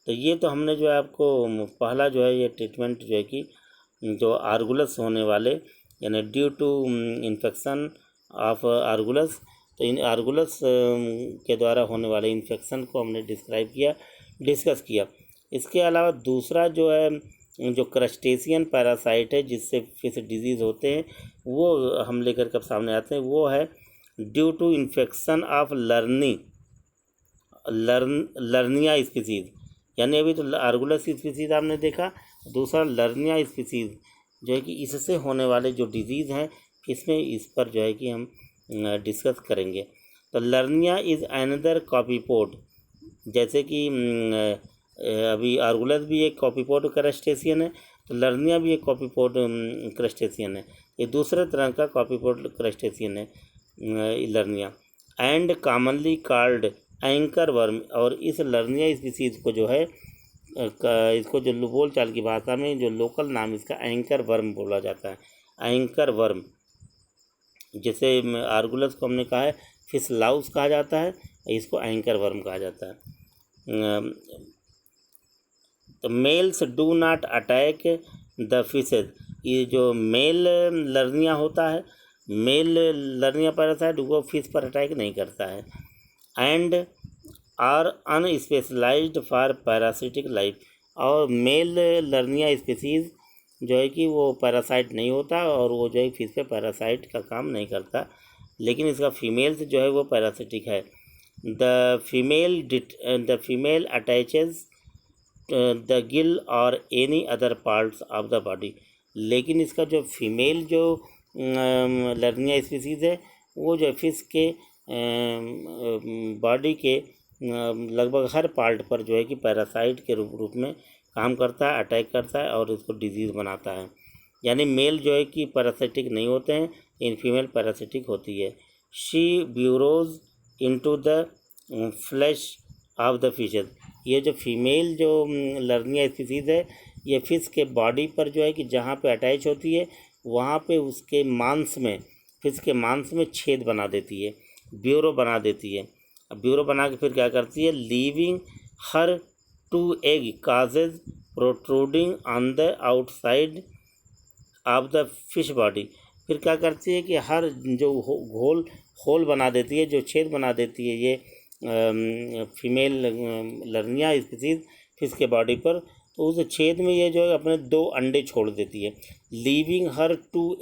तो ये तो हमने जो है आपको पहला जो है ये ट्रीटमेंट जो है कि जो आर्गुलस होने वाले यानी ड्यू टू इन्फेक्शन ऑफ आर्गुलस, तो इन आर्गुलस के द्वारा होने वाले इन्फेक्शन को हमने डिस्कस किया। इसके अलावा दूसरा जो है जो क्रस्टेशियन पैरासाइट है जिससे फिश डिजीज़ होते हैं, वो हम लेकर कब सामने आते हैं, वो है due to infection of Lernaea species. यानी अभी तो आर्गुलस स्पीसीज़ आपने देखा, दूसरा लर्निया स्पीसीज़ जो है कि इससे होने वाले जो डिजीज़ हैं इसमें इस पर जो है कि हम डिस्कस करेंगे। तो लर्निया इज़ अनदर कॉपीपोड, जैसे कि अभी आर्गुलस भी एक कॉपीपोड क्रस्टेशियन है, तो लर्निया भी एक कॉपीपोड क्रस्टेशियन है। ये दूसरे तरह का कॉपीपोड क्रस्टेशियन है Lernaea. And commonly called anchor worm. और इस लर्निया स्पीसीज़ को जो है इसको जो बोल चाल की भाषा में जो लोकल नाम इसका एंकर वर्म बोला जाता है। एंकर वर्म, जैसे आर्गुलस को हमने कहा है फिश लाउस कहा जाता है, इसको एंकर वर्म कहा जाता है। तो males do not attack the fishes. ये जो मेल लर्निया होता है, मेल लर्निया पैरासाइट, वो फिश पर अटैक नहीं करता है। And are unspecialized for parasitic life. और मेल लर्निया स्पीसीज़ जो है कि वो पैरासाइट नहीं होता और वो जो है फिश पे पैरासाइट का काम नहीं करता, लेकिन इसका फीमेल्स जो है वो पैरासिटिक है। The female attaches the gill और any other parts of the body. लेकिन इसका जो फीमेल जो लर्निया स्पीसीज़ है वो जो फिश के बॉडी के लगभग हर पार्ट पर जो है कि पैरासाइट के रूप में काम करता है, अटैक करता है और इसको डिजीज़ बनाता है। यानी मेल जो है कि पैरासिटिक नहीं होते हैं, इन फीमेल पैरासिटिक होती है। She bureaus into the flash of the fishes. ये जो फीमेल जो लर्निया स्पीसीज़ है, ये फिश के बॉडी पर जो है कि जहाँ पे अटैच होती है वहाँ पे उसके मांस में, फिश के मांस में छेद बना देती है, ब्यूरो बना देती है। अब ब्यूरो बना के फिर क्या करती है, leaving her two egg cases protruding on the outside of the fish body. फिर क्या करती है कि हर जो होल बना देती है, जो छेद बना देती है ये फीमेल लर्निया स्पीसीज फिश के बॉडी पर, तो उस छेद में ये जो है अपने 2 अंडे छोड़ देती है। Leaving her 2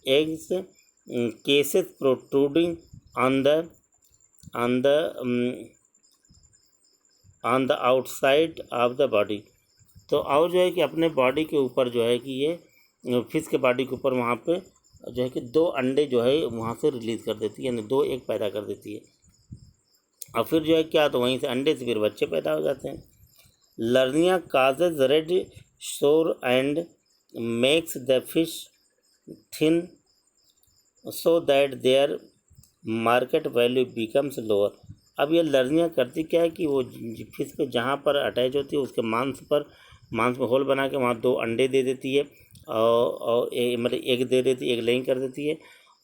eggs cases protruding on the outside of the body. तो और जो है कि अपने बॉडी के ऊपर जो है कि ये फिश के बॉडी के ऊपर वहाँ पे जो है कि 2 अंडे जो है वहाँ से रिलीज़ कर देती है, यानी 2 एग पैदा कर देती है। और फिर जो है क्या, तो वहीं से अंडे से फिर बच्चे पैदा हो जाते हैं। लर्निया काजेज रेड सोर and makes the fish thin so that their market value becomes lower. अब ये लर्निया करती क्या है कि वो फिश पे जहाँ पर अटैच होती है उसके मांस में होल बना के वहाँ 2 अंडे दे देती है और मतलब एग दे देती है, एग लेइंग कर देती है।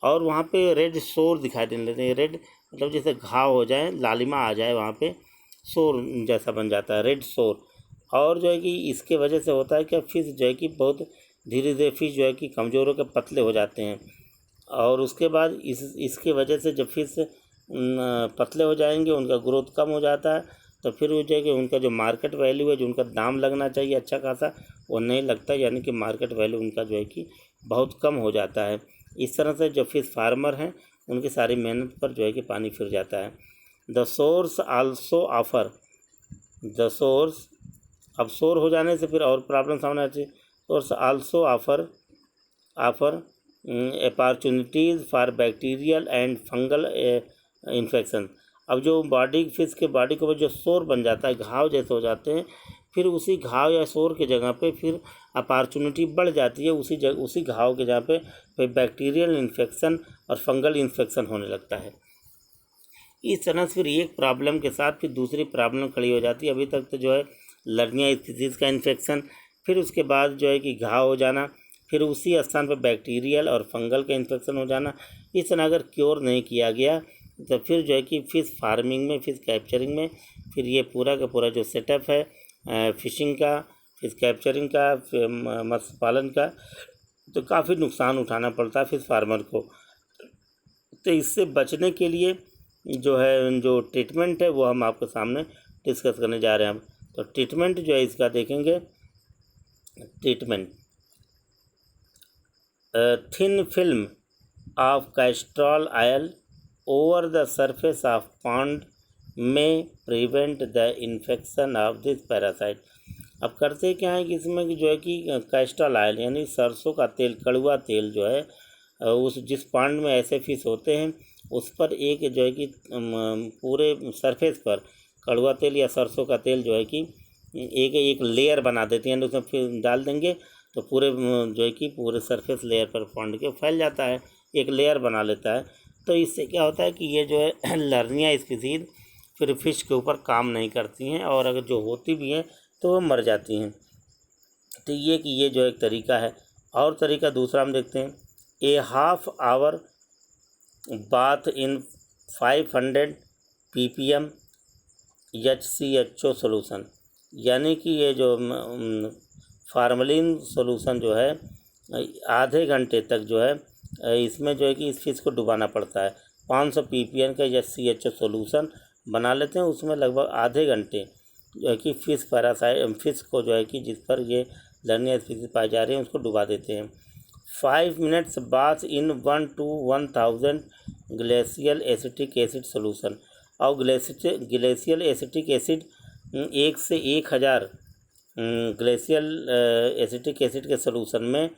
और वहाँ पे रेड सोर दिखाई देने लगते हैं। रेड मतलब जैसे घाव हो जाए, लालिमा आ जाए, वहाँ पे सोर जैसा बन जाता है, रेड सोर। और जो है कि इसके वजह से होता है कि फिश जो है कि बहुत धीरे धीरे फिश जो है कि कमज़ोर होकर पतले हो जाते हैं। और उसके बाद इसके वजह से जब फिश पतले हो जाएंगे, उनका ग्रोथ कम हो जाता है, तो फिर वो जो है कि उनका जो मार्केट वैल्यू है, जो उनका दाम लगना चाहिए अच्छा खासा, वो नहीं लगता, यानी कि मार्केट वैल्यू उनका जो है कि बहुत कम हो जाता है। इस तरह से जो फिश फार्मर हैं उनकी सारी मेहनत पर जो है कि पानी फिर जाता है। द सोर्स अब सोर हो जाने से फिर और प्रॉब्लम सामने आती है। और also offer opportunities for bacterial and fungal infection. अब जो फिश के बॉडी के ऊपर जो सोर बन जाता है, घाव जैसे हो जाते हैं, फिर उसी घाव या सोर के जगह पे फिर अपॉर्चुनिटी बढ़ जाती है उसी घाव के जगह पे फिर बैक्टीरियल इन्फेक्शन और फंगल इन्फेक्शन होने लगता है। इस तरह से फिर एक प्रॉब्लम के साथ फिर दूसरी प्रॉब्लम खड़ी हो जाती है। अभी तक तो जो है लर्निया स्पीसीज़ का इन्फेक्शन, फिर उसके बाद जो है कि घाव हो जाना, फिर उसी स्थान पर बैक्टीरियल और फंगल का इन्फेक्शन हो जाना। इस तरह अगर क्योर नहीं किया गया तो फिर जो है कि फ़िश फार्मिंग में, फ़िश कैप्चरिंग में फिर ये पूरा का पूरा जो सेटअप है फ़िशिंग का, फ़िश कैप्चरिंग का, मत्स्य पालन का, तो काफ़ी नुकसान उठाना पड़ता है फ़िश फार्मर को। तो इससे बचने के लिए जो ट्रीटमेंट है वो हम आपके सामने डिस्कस करने जा रहे हैं। तो ट्रीटमेंट जो है इसका देखेंगे। Treatment thin film of castor oil over the surface of pond may prevent the infection of this parasite. अब करते क्या है कि इसमें जो है कि कैस्ट्रॉल ऑयल यानी सरसों का तेल, कड़वा तेल जो है उस जिस पॉन्ड में ऐसे फिश होते हैं उस पर एक जो है कि पूरे सरफेस पर कड़वा तेल या सरसों का तेल जो है कि एक लेयर बना देते हैं, उसमें फिर डाल देंगे तो पूरे जो है कि पूरे सरफेस लेयर पर पॉन्ड के फैल जाता है, एक लेयर बना लेता है। तो इससे क्या होता है कि ये जो है लर्निया स्पीसीज फिर फिश के ऊपर काम नहीं करती हैं, और अगर जो होती भी हैं तो वो मर जाती हैं। तो ये जो एक तरीका है। और तरीका दूसरा हम देखते हैं, a half hour bath in 500 ppm HCHO solution, यानी कि ये जो फार्मलिन सोलूशन जो है आधे घंटे तक जो है इसमें जो है कि इस फिश को डुबाना पड़ता है। 500 ppm का HCHO सोलूशन बना लेते हैं, उसमें लगभग आधे घंटे जो है कि फिश को जो है कि जिस पर ये लर्निया स्पीसीज पाई जा रही है उसको डुबा देते हैं। 5 minutes bath in 1 to 1000 glacial acetic acid solution. और ग्लेशियल एसिटिक एसिड 1 से 1000 ग्लेशियल एसिटिक एसिड के सोलूशन में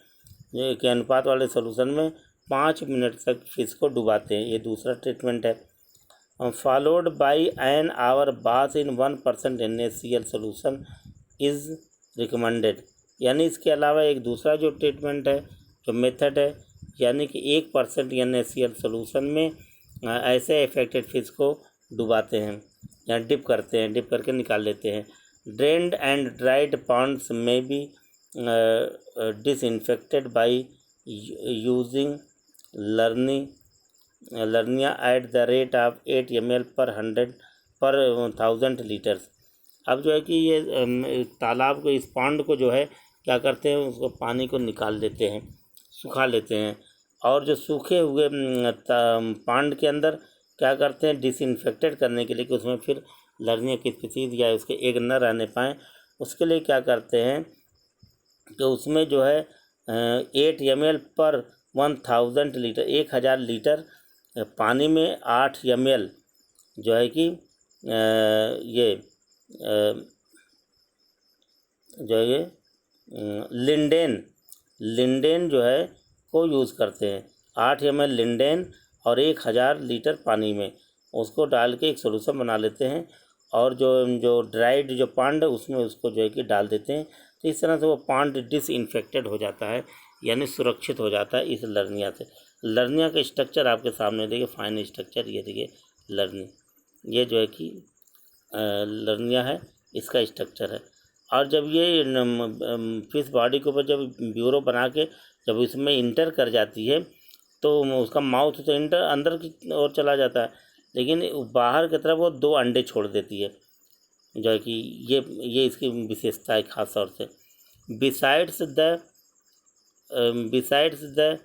के अनुपात वाले सोलूशन में 5 मिनट तक फिश को डुबाते हैं। ये दूसरा ट्रीटमेंट है। Followed by an hour bath in 1% NaCl solution is recommended. यानी इसके अलावा एक दूसरा जो ट्रीटमेंट है, जो मेथड है, यानी कि 1% NaCl सोलूशन में ऐसे अफेक्टेड फिश को डुबाते हैं या डिप करते हैं, डिप करके निकाल लेते हैं। Drained and dried ponds may be disinfected by using Lernaea at the rate of 8 ml पर 1000 लीटर्स। अब जो है कि ये तालाब को, इस पॉन्ड को जो है क्या करते हैं, उसको पानी को निकाल देते हैं, सुखा लेते हैं, और जो सूखे हुए पॉन्ड के अंदर क्या करते हैं, डिसइंफेक्टेड करने के लिए कि उसमें फिर लर्निया की स्पीसीज या उसके एग न रहने पाएँ, उसके लिए क्या करते हैं तो उसमें जो है 8 ml पर 1000 लीटर, 1000 लीटर पानी में 8 ml जो है कि ये जो है ये लिंडेन जो है को यूज़ करते हैं। 8 ml लिंडेन और 1000 लीटर पानी में उसको डाल के एक सोल्यूशन बना लेते हैं, और जो ड्राइड जो पॉन्ड है उसमें उसको जो है कि डाल देते हैं। तो इस तरह से वो पॉन्ड डिसइंफेक्टेड हो जाता है, यानी सुरक्षित हो जाता है इस लर्निया से। लर्निया का स्ट्रक्चर आपके सामने देखिए, फाइन स्ट्रक्चर ये देखिए लर्निया, ये जो है कि लर्निया है, इसका स्ट्रक्चर है। और जब ये फिश बॉडी के ऊपर जब ब्यूरो बना के जब इसमें इंटर कर जाती है तो उसका माउथ तो अंदर की ओर चला जाता है, लेकिन बाहर की तरफ वो 2 अंडे छोड़ देती है, जो है कि ये इसकी विशेषता है खास तौर से। Besides the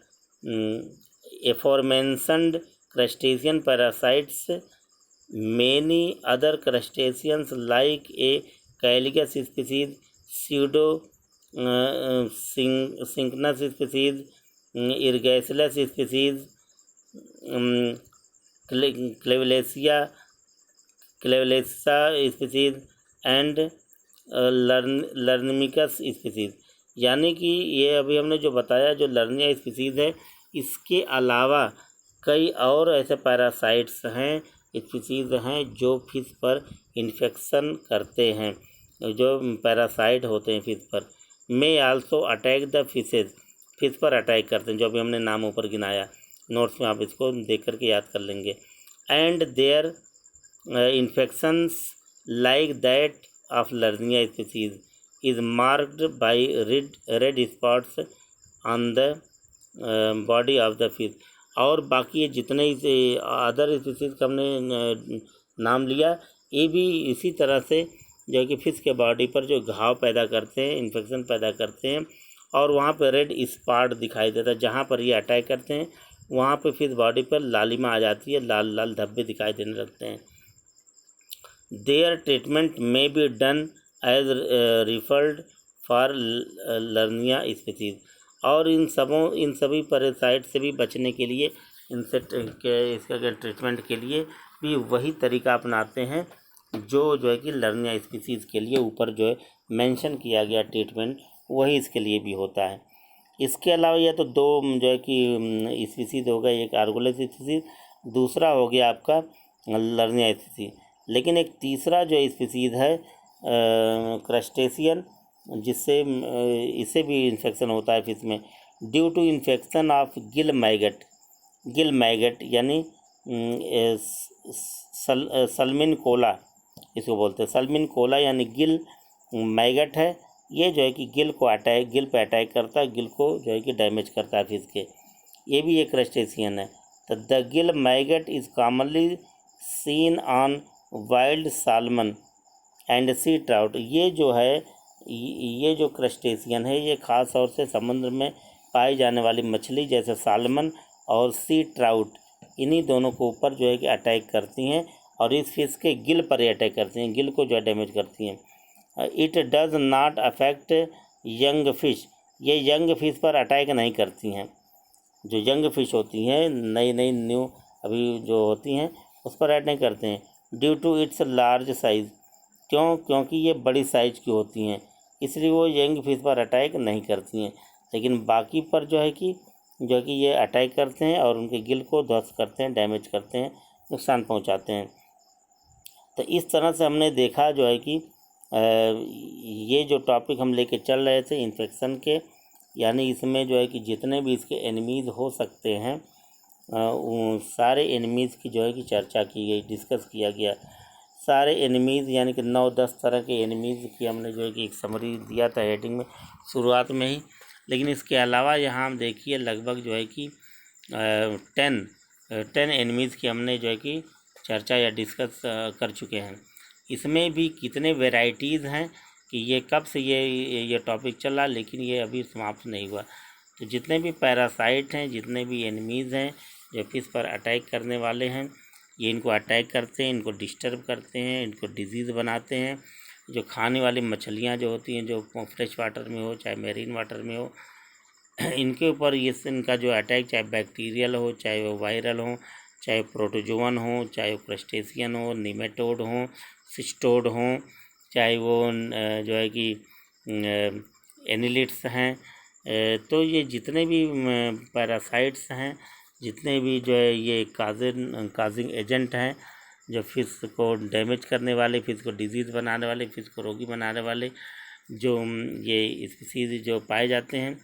aforementioned crustacean parasites many other crustaceans like a Calygus species, pseudo synchronous species, Ergasilas species, Clavellacea species, and Lernaeenicus species, यानी कि ये अभी हमने जो बताया जो लर्निया स्पीसीज़ है, इसके अलावा कई और ऐसे पैरासाइट्स हैं, स्पीसीज़ हैं जो फिश पर इन्फेक्शन करते हैं, जो पैरासाइट होते हैं फिश पर, may also attack the fishes, fish पर अटैक करते हैं, जो अभी हमने नाम ऊपर गिनाया, नोट्स में आप इसको देख करके याद कर लेंगे। And their infections like that of Lernaea species is marked by red spots on the body of the fish. और बाकी ये जितने अदर स्पीसीज़ का हमने नाम लिया, ये भी इसी तरह से जो है कि फिश के बॉडी पर जो घाव पैदा करते हैं, इन्फेक्शन पैदा करते हैं, और वहाँ पर रेड स्पॉट दिखाई देता है। जहाँ पर ये अटैक करते हैं वहाँ पे फिश बॉडी पर लालिमा आ जाती है, लाल लाल धब्बे दिखाई देने लगते हैं। Their treatment may be done as referred for Lernaea species. और इन सभी पैरासाइट से भी बचने के लिए इसका ट्रीटमेंट के लिए भी वही तरीका अपनाते हैं जो है कि लर्निया स्पीसीज़ के लिए ऊपर जो है मेंशन किया गया ट्रीटमेंट, वही इसके लिए भी होता है। इसके अलावा यह तो दो जो है कि स्पीसीज़ हो गए, एक आर्गोलेस स्पीसीज़, दूसरा हो गया आपका लर्निया स्पीसीज़। लेकिन एक तीसरा जो स्पीसीज़ है क्रस्टेशियन, जिससे इससे भी इन्फेक्शन होता है फिश में, due to infection of gill maggot यानी सलमिन कोला, इसको बोलते हैं सलमिन कोला, यानी गिल मैगट है। ये जो है कि गिल पे अटैक करता है, गिल को जो है कि डैमेज करता है फिश के। ये भी एक क्रस्टेशियन है। तो the gill maggot is commonly seen on wild salmon and sea trout. ये जो क्रस्टेशियन है, ये ख़ास तौर से समुद्र में पाई जाने वाली मछली जैसे सालमन और सी ट्राउट, इन्हीं दोनों को ऊपर जो है कि अटैक करती हैं, और इस फिश के गिल पर ही अटैक करती हैं, गिल को जो है डैमेज करती हैं। It does not affect young fish, ये यंग फिश पर अटैक नहीं करती हैं। जो यंग फिश होती हैं, नई न्यू अभी जो होती हैं, उस पर अटैक नहीं करते हैं। Due to its large size, क्योंकि ये बड़ी साइज़ की होती हैं, इसलिए वो यंग फिश पर अटैक नहीं करती हैं। लेकिन बाकी पर जो है कि ये अटैक करते हैं और उनके गिल को ध्वस्त करते हैं, डैमेज करते हैं, नुकसान पहुंचाते हैं। तो इस तरह से हमने देखा जो है कि ये जो टॉपिक हम लेके चल रहे थे इन्फेक्शन के, यानी इसमें जो है कि जितने भी इसके एनिमीज़ हो सकते हैं, उन सारे एनिमीज़ की जो है कि चर्चा की गई, डिस्कस किया गया। सारे एनिमीज़ यानी कि 9-10 तरह के एनिमीज़ की हमने जो है कि एक समरी दिया था हेडिंग में शुरुआत में ही। लेकिन इसके अलावा यहाँ हम देखिए लगभग जो है कि 10 एनिमीज़ की हमने जो है कि चर्चा या डिस्कस कर चुके हैं। इसमें भी कितने वेराइटीज़ हैं कि ये कब से ये टॉपिक चला, लेकिन ये अभी समाप्त नहीं हुआ। तो जितने भी पैरासाइट हैं, जितने भी एनिमीज़ हैं जो फिश पर अटैक करने वाले हैं, ये इनको अटैक करते हैं, इनको डिस्टर्ब करते हैं, इनको डिजीज़ बनाते हैं। जो खाने वाली मछलियाँ जो होती हैं, जो फ्रेश वाटर में हो चाहे मेरीन वाटर में हो, इनके ऊपर इनका जो अटैक, चाहे बैक्टीरियल हो, चाहे वो वायरल हो, चाहे प्रोटोजोअन हो, चाहे वो क्रस्टेशियन हो, निमेटोड हो, सिस्टोड हो, चाहे वो जो है कि एनिलिट्स हैं, तो ये जितने भी पैरासाइट्स हैं, जितने भी जो है ये काजिंग एजेंट हैं, जो फिश को डैमेज करने वाले, फिश को डिजीज़ बनाने वाले, फिश को रोगी बनाने वाले जो ये स्पीसीज़ जो पाए जाते हैं,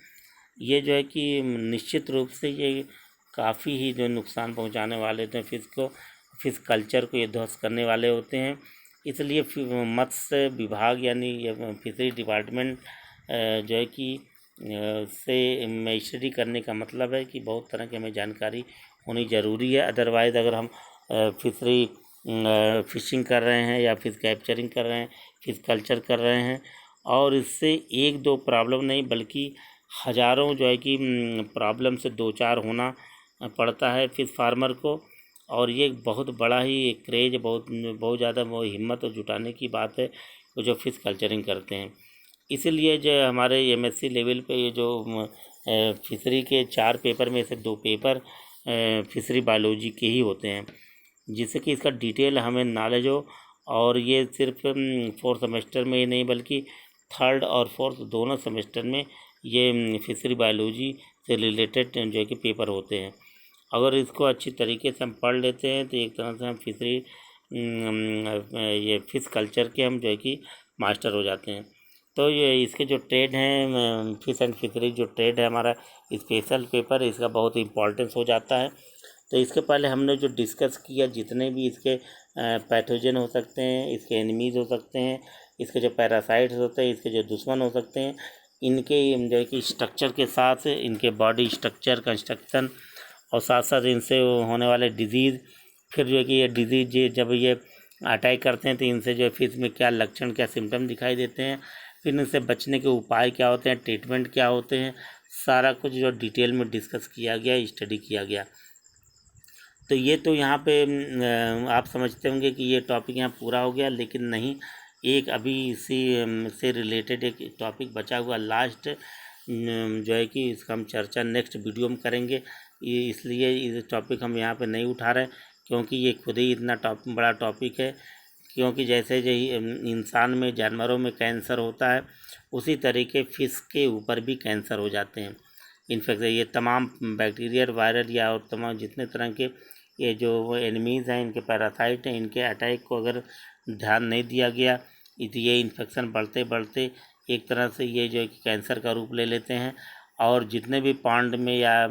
ये जो है कि निश्चित रूप से ये काफ़ी ही जो नुकसान पहुंचाने वाले होते हैं फिश को, फिश कल्चर को ये ध्वस्त करने वाले होते हैं। इसलिए मत्स्य विभाग यानी ये फिशरी डिपार्टमेंट जो है कि से मजिस्ट्री करने का मतलब है कि बहुत तरह की हमें जानकारी होनी ज़रूरी है। अदरवाइज़ अगर हम फिशिंग कर रहे हैं या फिश कैप्चरिंग कर रहे हैं, फिश कल्चर कर रहे हैं, और इससे 1-2 प्रॉब्लम नहीं बल्कि हज़ारों जो है कि प्रॉब्लम से 2-4 होना पड़ता है फिश फार्मर को। और ये बहुत बड़ा ही एक क्रेज, बहुत ज़्यादा वो हिम्मत और जुटाने की बात है वो जो फिश कल्चरिंग करते हैं। इसीलिए जो हमारे MSc लेवल पे ये जो फिशरी के 4 पेपर में से 2 पेपर फिशरी बायोलॉजी के ही होते हैं, जिससे कि इसका डिटेल हमें नॉलेज हो और ये सिर्फ 4th सेमेस्टर में ही नहीं बल्कि 3rd और 4th दोनों सेमेस्टर में ये फिशरी बायोलॉजी से रिलेटेड जो है कि पेपर होते हैं। अगर इसको अच्छी तरीके से हम पढ़ लेते हैं तो एक तरह से हम फिशरी ये फिश कल्चर के हम जो है कि मास्टर हो जाते हैं। तो ये इसके जो ट्रेड हैं फिश एंड फिशरी जो ट्रेड है हमारा स्पेशल पेपर, इसका बहुत इम्पोर्टेंस हो जाता है। तो इसके पहले हमने जो डिस्कस किया जितने भी इसके पैथोजन हो सकते हैं, इसके एनिमीज़ हो सकते हैं, इसके जो पैरासाइट्स होते हैं, इसके जो दुश्मन हो सकते हैं, इनके जो है कि स्ट्रक्चर के साथ इनके बॉडी स्ट्रक्चर कंस्ट्रक्शन और साथ साथ इनसे होने वाले डिजीज़, फिर जो है कि ये डिजीज़ जब ये अटैक करते हैं तो इनसे जो है फिश में क्या लक्षण क्या सिम्टम दिखाई देते हैं, फिर इनसे बचने के उपाय क्या होते हैं, ट्रीटमेंट क्या होते हैं, सारा कुछ जो डिटेल में डिस्कस किया गया, स्टडी किया गया। तो ये तो यहाँ पे आप समझते होंगे कि ये टॉपिक यहाँ पूरा हो गया, लेकिन नहीं, एक अभी इसी से रिलेटेड एक टॉपिक बचा हुआ लास्ट जो है कि इसका हम चर्चा नेक्स्ट वीडियो में करेंगे। ये इसलिए ये टॉपिक हम यहाँ पे नहीं उठा रहे क्योंकि ये खुद ही इतना बड़ा टॉपिक है। क्योंकि जैसे जो इंसान में जानवरों में कैंसर होता है उसी तरीके फिश के ऊपर भी कैंसर हो जाते हैं। इनफेक्ट ये तमाम बैक्टीरियल वायरल या और तमाम जितने तरह के ये जो एनिमीज़ हैं, इनके पैरासाइट हैं, इनके अटैक को अगर ध्यान नहीं दिया गया तो ये इन्फेक्शन बढ़ते बढ़ते एक तरह से ये जो है कि कैंसर का रूप ले लेते हैं। और जितने भी पॉन्ड में या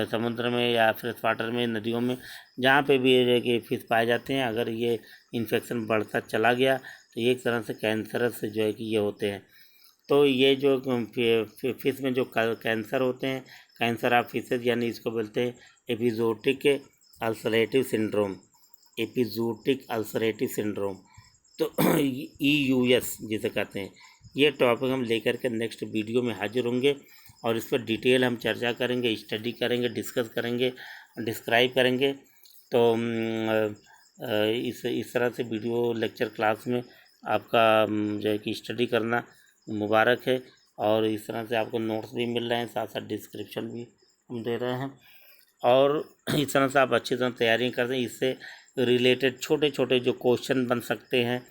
समुद्र में या फ्रेश वाटर में, नदियों में, जहाँ पे भी ये कि फिश पाए जाते हैं, अगर ये इन्फेक्शन बढ़ता चला गया तो एक तरह से कैंसरस जो है कि ये होते हैं। तो ये जो फिश में जो कैंसर होते हैं, कैंसर ऑफ फिशेज, यानी इसको बोलते हैं एपिजोटिक अल्सरेटिव सिंड्रोम, एपिजोटिक अल्सरेटिव सिंड्रोम, तो EUS जिसे कहते हैं। ये टॉपिक हम लेकर के नेक्स्ट वीडियो में हाजिर होंगे और इस पर डिटेल हम चर्चा करेंगे, स्टडी करेंगे, डिस्कस करेंगे, डिस्क्राइब करेंगे। तो इस तरह से वीडियो लेक्चर क्लास में आपका जो है कि स्टडी करना मुबारक है। और इस तरह से आपको नोट्स भी मिल रहे हैं, साथ साथ डिस्क्रिप्शन भी हम दे रहे हैं। और इस तरह से आप अच्छी तरह तैयारी करते हैं। इससे रिलेटेड छोटे छोटे जो क्वेश्चन बन सकते हैं,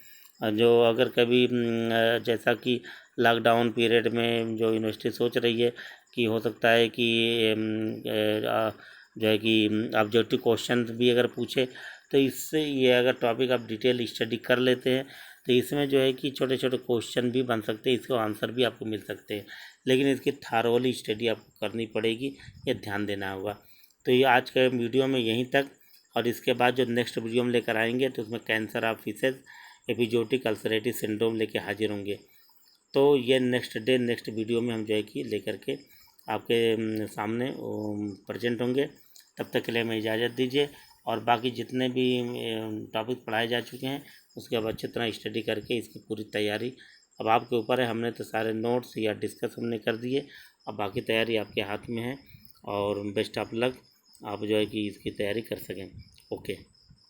जो अगर कभी जैसा कि लॉकडाउन पीरियड में जो यूनिवर्सिटी सोच रही है कि हो सकता है कि जो है कि ऑब्जेक्टिव क्वेश्चन भी अगर पूछे तो इससे ये अगर टॉपिक आप डिटेल स्टडी कर लेते हैं तो इसमें जो है कि छोटे छोटे क्वेश्चन भी बन सकते हैं, इसको आंसर भी आपको मिल सकते हैं। लेकिन इसकी थारोली स्टडी आपको करनी पड़ेगी, ये ध्यान देना होगा। तो ये आज के वीडियो में यहीं तक, और इसके बाद जो नेक्स्ट वीडियो में लेकर आएंगे तो उसमें cancer of fishes, epizootic ulcerative syndrome लेके हाजिर होंगे। तो ये नेक्स्ट वीडियो में हम जो है कि लेकर के आपके सामने प्रेजेंट होंगे। तब तक के लिए हमें इजाज़त दीजिए। और बाकी जितने भी टॉपिक पढ़ाए जा चुके हैं उसके अब अच्छी तरह स्टडी करके इसकी पूरी तैयारी अब आपके ऊपर है। हमने तो सारे नोट्स या डिस्कस हमने कर दिए, अब बाकी तैयारी आपके हाथ में है। और बेस्ट ऑफ लक, आप जो है कि इसकी तैयारी कर सकें। ओके।